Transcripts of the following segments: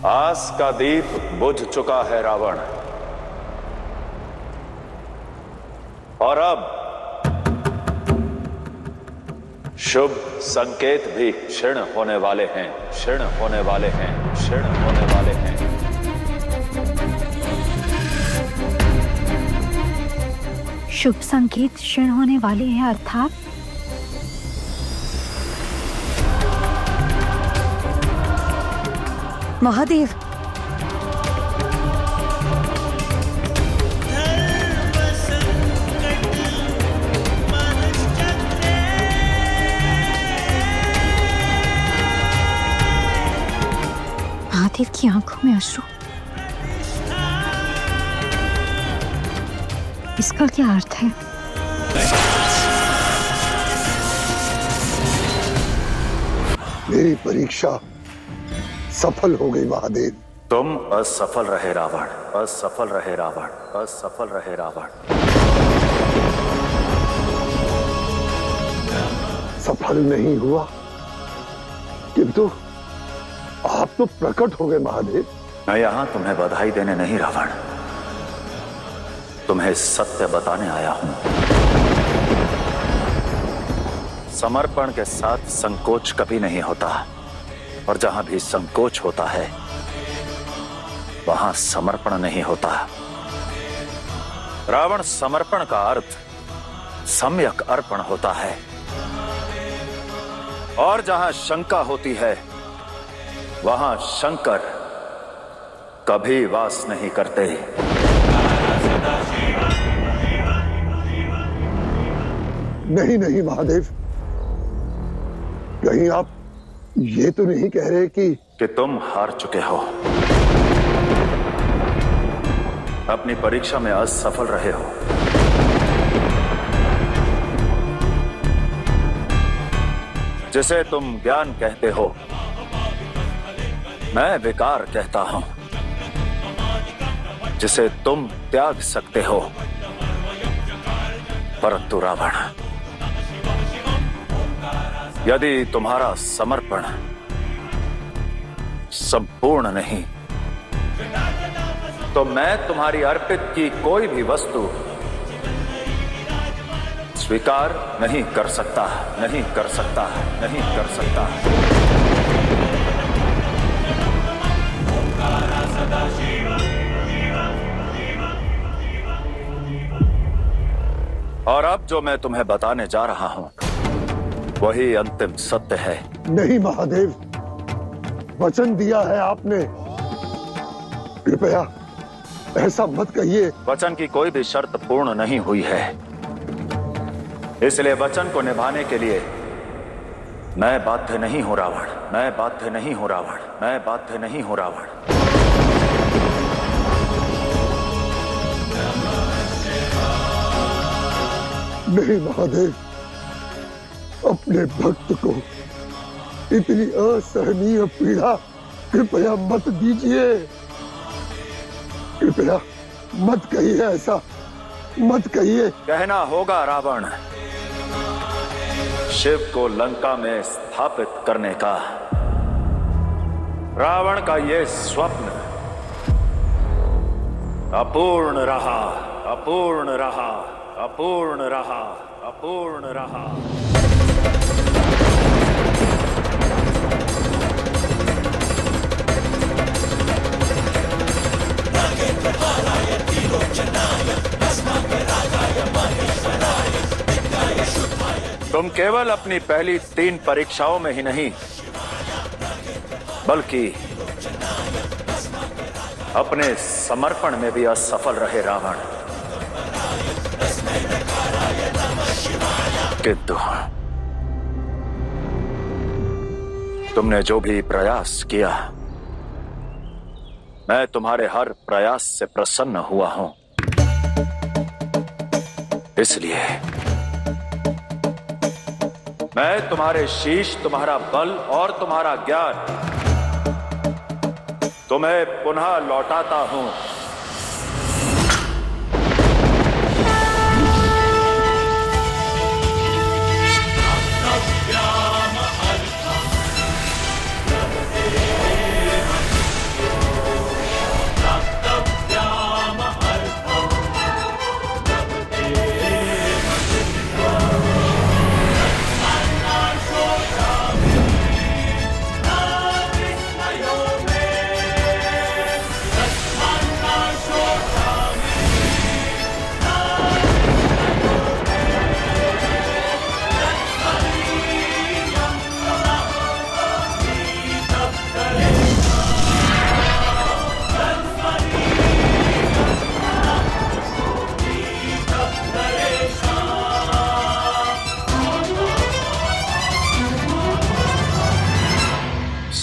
आस का दीप बुझ चुका है रावण, और अब शुभ संकेत भी क्षीण होने वाले हैं, क्षीण होने वाले हैं, क्षीण होने वाले हैं। शुभ संकेत क्षीण होने वाले हैं अर्थात महादेव, महादेव की आंखों में अश्रु, इसका क्या अर्थ है? मेरी परीक्षा सफल हो गई महादेव। तुम असफल रहे रावण, असफल रहे रावण, असफल रहे रावण। सफल नहीं हुआ, किंतु आप तो प्रकट हो गए महादेव। मैं यहां तुम्हें बधाई देने नहीं रावण, तुम्हें सत्य बताने आया हूं। समर्पण के साथ संकोच कभी नहीं होता, और जहां भी संकोच होता है वहां समर्पण नहीं होता। रावण, समर्पण का अर्थ सम्यक अर्पण होता है, और जहां शंका होती है वहां शंकर कभी वास नहीं करते। नहीं नहीं महादेव, कहीं आप ये तो नहीं कह रहे कि तुम हार चुके हो, अपनी परीक्षा में असफल रहे हो। जिसे तुम ज्ञान कहते हो मैं विकार कहता हूं, जिसे तुम त्याग सकते हो, परंतु रावण, यदि तुम्हारा समर्पण संपूर्ण नहीं तो मैं तुम्हारी अर्पित की कोई भी वस्तु स्वीकार नहीं कर सकता, नहीं कर सकता, नहीं कर सकता। और अब जो मैं तुम्हें बताने जा रहा हूं वही अंतिम सत्य है। नहीं महादेव, वचन दिया है आपने, कृपया ऐसा मत कहिए। वचन की कोई भी शर्त पूर्ण नहीं हुई है, इसलिए वचन को निभाने के लिए मैं बाध्य नहीं हूं रावण, मैं बाध्य नहीं हूं रावण, मैं बाध्य नहीं हूं रावण। नहीं महादेव, अपने भक्त को इतनी असहनीय पीड़ा कृपया मत दीजिए, कृपया मत कहिए, ऐसा मत कहिए। कहना होगा रावण, शिव को लंका में स्थापित करने का रावण का ये स्वप्न अपूर्ण रहा, अपूर्ण रहा, अपूर्ण रहा, अपूर्ण रहा। तुम केवल अपनी पहली 3 परीक्षाओं में ही नहीं बल्कि अपने समर्पण में भी असफल रहे रावण। किंतु तुमने जो भी प्रयास किया, मैं तुम्हारे हर प्रयास से प्रसन्न हुआ हूं। इसलिए मैं तुम्हारे शीश, तुम्हारा बल और तुम्हारा ज्ञान तुम्हें पुनः लौटाता हूं।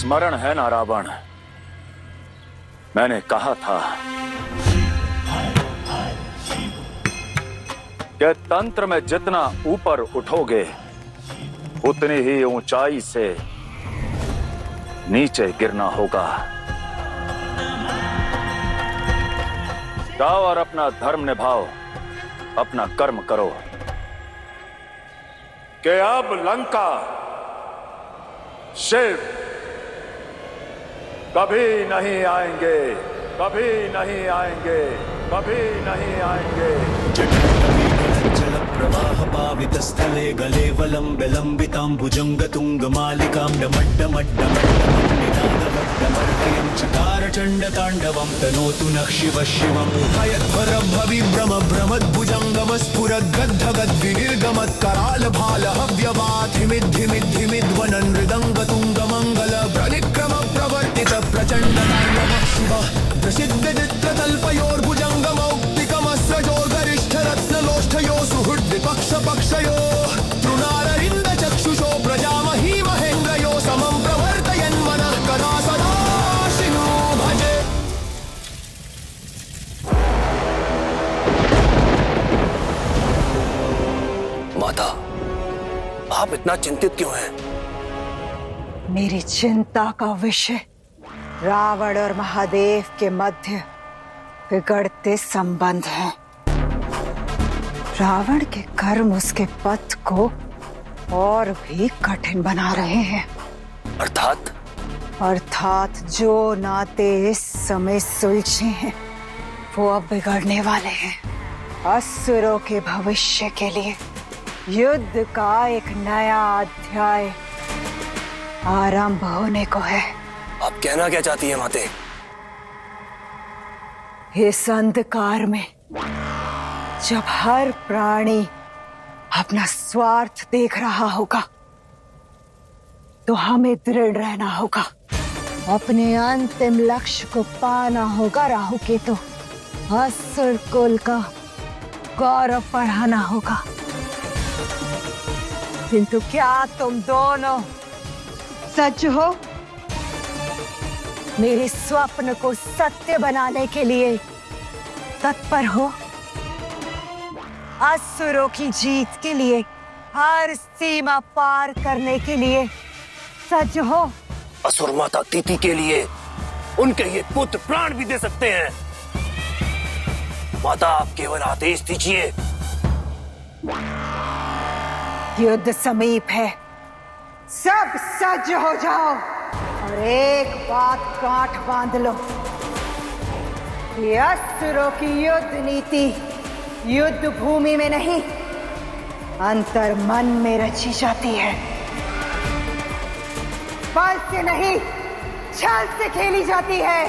स्मरण है ना रावण, मैंने कहा था कि तंत्र में जितना ऊपर उठोगे उतनी ही ऊंचाई से नीचे गिरना होगा। जाओ और अपना धर्म निभाओ, अपना कर्म करो कि अब लंका शिव कभी नहीं आएंगे, कभी नहीं आएंगे, कभी नहीं आएंगे। प्रवाह पावितस्थले गले वलंबे लंबितांबुजंग तुंग मालिकां डमड्डमड्डमड्डमर्दयं चकार चंड तांडवं तनोतु नः शिव शिवं हयद्भरभ्रम भ्रमद्भुजंगम स्फुरद्गद्धगद्विनिर्गमत् कराल भाल हव्यवाधिमिद्धिमिद्धिमिद्वनन् हृदंग तुंग मंगल प्रनिक्रम प्रवर्तित प्रचंड तांडव शिव प्रसिद्धदित्रतल्पयोर्भुजंगमौक्तिकमस्रजोर्गरिष्ठरत्नलोष्ठयो सुहृद्विपक्ष पक्षयो तृणारविन्द चक्षुषो प्रजामही महेन्द्रयो समं प्रवर्तयन् मनः कदा सदा शिवो भजे। माता, आप इतना चिंतित क्यों हैं? मेरी चिंता का विषय रावण और महादेव के मध्य बिगड़ते संबंध हैं। रावण के कर्म उसके पथ को और भी कठिन बना रहे हैं। अर्थात जो नाते इस समय सुलझे हैं वो अब बिगड़ने वाले हैं। असुरों के भविष्य के लिए युद्ध का एक नया अध्याय आरंभ होने को है। आप कहना क्या चाहती हैं माते? इस अंधकार में जब हर प्राणी अपना स्वार्थ देख रहा होगा तो हमें दृढ़ रहना होगा, अपने अंतिम लक्ष्य को पाना होगा। राहु केतु असुर कुल का गौरव बढ़ाना होगा। किंतु क्या तुम दोनों सच हो? मेरे स्वप्न को सत्य बनाने के लिए तत्पर हो? असुरों की जीत के लिए हर सीमा पार करने के लिए सच हो? असुर माता तीती के लिए उनके ये पुत्र प्राण भी दे सकते हैं। माता, आप केवल आदेश दीजिए। युद्ध समीप है, सब सज्ज हो जाओ और एक बात गांठ बांध लो कि असुरों की युद्ध नीति युद्ध भूमि में नहीं, अंतर मन में रची जाती है। बल से नहीं, छल से खेली जाती है।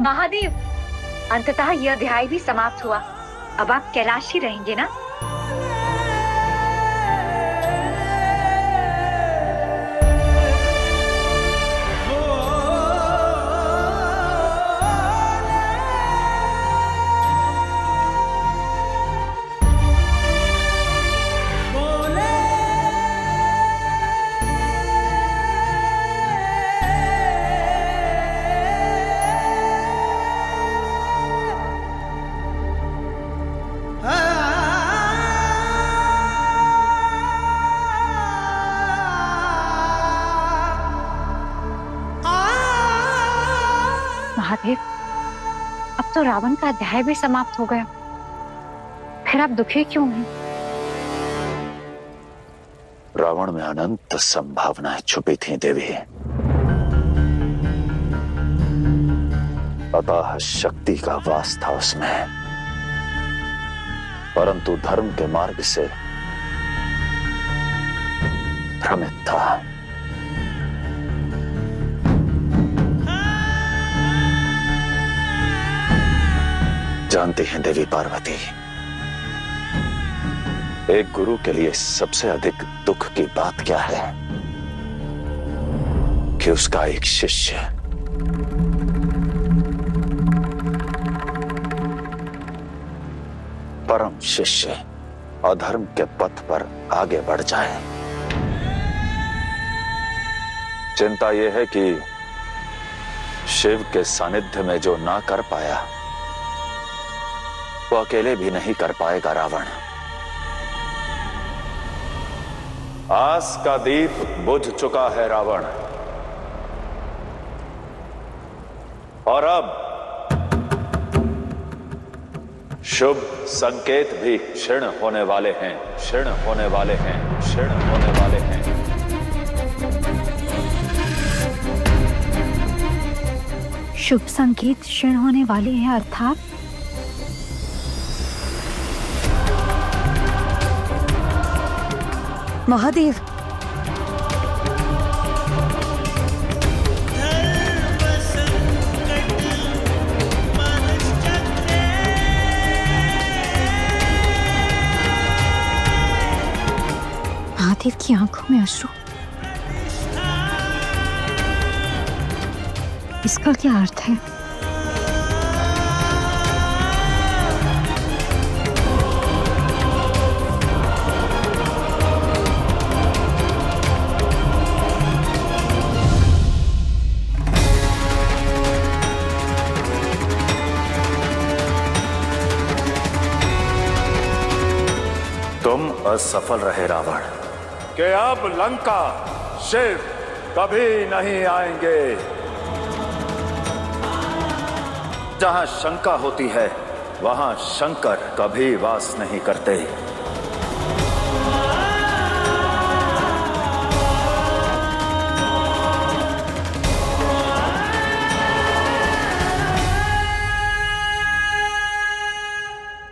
महादेव, अंततः यह अध्याय भी समाप्त हुआ। अब आप कैलाश ही रहेंगे ना? महादेव, अब तो रावण का अध्याय भी समाप्त हो गया, फिर आप दुखी क्यों हैं? रावण में अनंत संभावनाएं छुपी थी देवी, अतः शक्ति का वास था उसमें, परंतु धर्म के मार्ग से भ्रमित था। जानती हैं देवी पार्वती, एक गुरु के लिए सबसे अधिक दुख की बात क्या है? कि उसका एक शिष्य परम शिष्य अधर्म के पथ पर आगे बढ़ जाए। चिंता यह है कि शिव के सानिध्य में जो ना कर पाया वो अकेले भी नहीं कर पाएगा रावण। आस का दीप बुझ चुका है रावण, और अब शुभ संकेत भी क्षीण होने वाले हैं, क्षीण होने वाले हैं, क्षीण होने वाले हैं। शुभ संकेत क्षीण होने वाले हैं अर्थात महादेव, महादेव की आंखों में अश्रु, इसका क्या अर्थ है? तुम असफल रहे रावण कि अब लंका शिव कभी नहीं आएंगे। जहां शंका होती है वहां शंकर कभी वास नहीं करते।